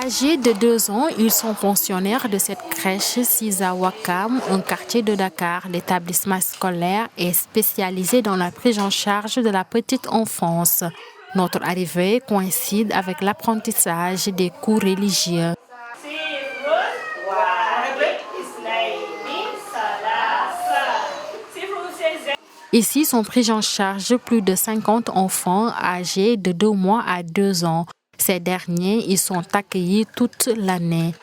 Âgés de 2 ans, ils sont pensionnaires de cette crèche Sisa Wakam, un quartier de Dakar. L'établissement scolaire est spécialisé dans la prise en charge de la petite enfance. Notre arrivée coïncide avec l'apprentissage des cours religieux. Ici sont pris en charge plus de 50 enfants âgés de 2 mois à 2 ans. Ces derniers, ils sont accueillis toute l'année.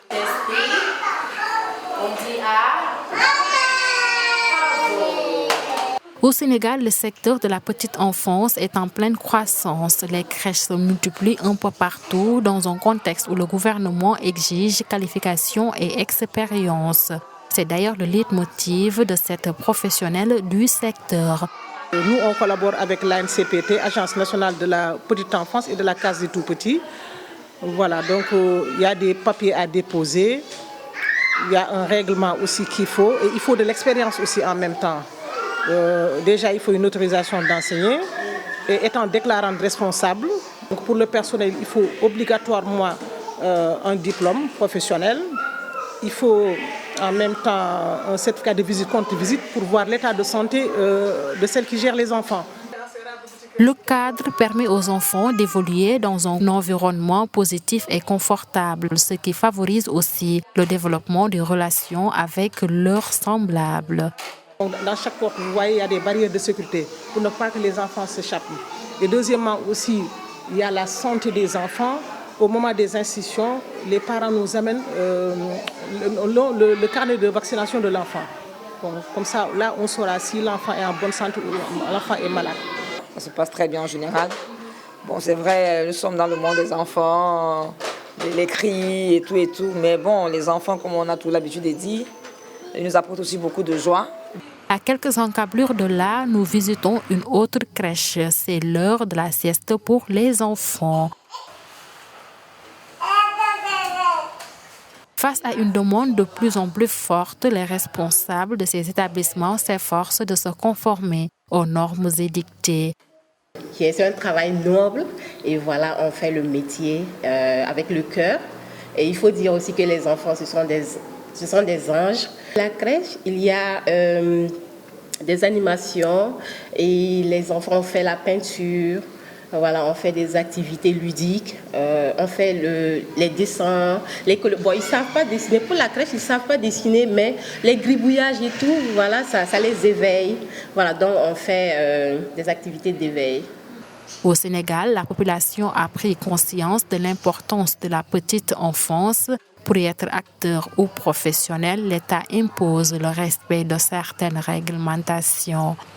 Au Sénégal, le secteur de la petite enfance est en pleine croissance. Les crèches se multiplient un peu partout dans un contexte où le gouvernement exige qualification et expérience. C'est d'ailleurs le leitmotiv de cette professionnelle du secteur. Nous, on collabore avec l'ANCPT, Agence nationale de la petite enfance et de la case des tout-petits. Voilà, donc il y a des papiers à déposer, il y a un règlement aussi qu'il faut, et il faut de l'expérience aussi en même temps. Déjà, il faut une autorisation d'enseigner, et étant déclarant responsable, donc pour le personnel, il faut obligatoirement un diplôme professionnel. Il faut en même temps un certificat de visite contre visite pour voir l'état de santé de celle qui gère les enfants. Le cadre permet aux enfants d'évoluer dans un environnement positif et confortable, ce qui favorise aussi le développement des relations avec leurs semblables. Dans chaque porte, vous voyez, il y a des barrières de sécurité pour ne pas que les enfants s'échappent. Et deuxièmement aussi, il y a la santé des enfants. Au moment des inscriptions, les parents nous amènent le carnet de vaccination de l'enfant. Bon, comme ça, là, on saura si l'enfant est en bonne santé ou l'enfant est malade. Ça se passe très bien en général. Bon, c'est vrai, nous sommes dans le monde des enfants, les cris et tout. Mais bon, les enfants, comme on a tout l'habitude de dire, ils nous apportent aussi beaucoup de joie. À quelques encablures de là, nous visitons une autre crèche. C'est l'heure de la sieste pour les enfants. Face à une demande de plus en plus forte, les responsables de ces établissements s'efforcent de se conformer aux normes édictées. C'est un travail noble et voilà, on fait le métier avec le cœur. Et il faut dire aussi que les enfants, ce sont des anges. À la crèche, il y a des animations et les enfants ont fait la peinture. Voilà, on fait des activités ludiques, on fait les dessins. Bon, ils ne savent pas dessiner. Pour la crèche, ils ne savent pas dessiner, mais les gribouillages et tout, voilà, ça les éveille. Voilà, donc on fait des activités d'éveil. Au Sénégal, la population a pris conscience de l'importance de la petite enfance. Pour y être acteur ou professionnel, l'État impose le respect de certaines réglementations.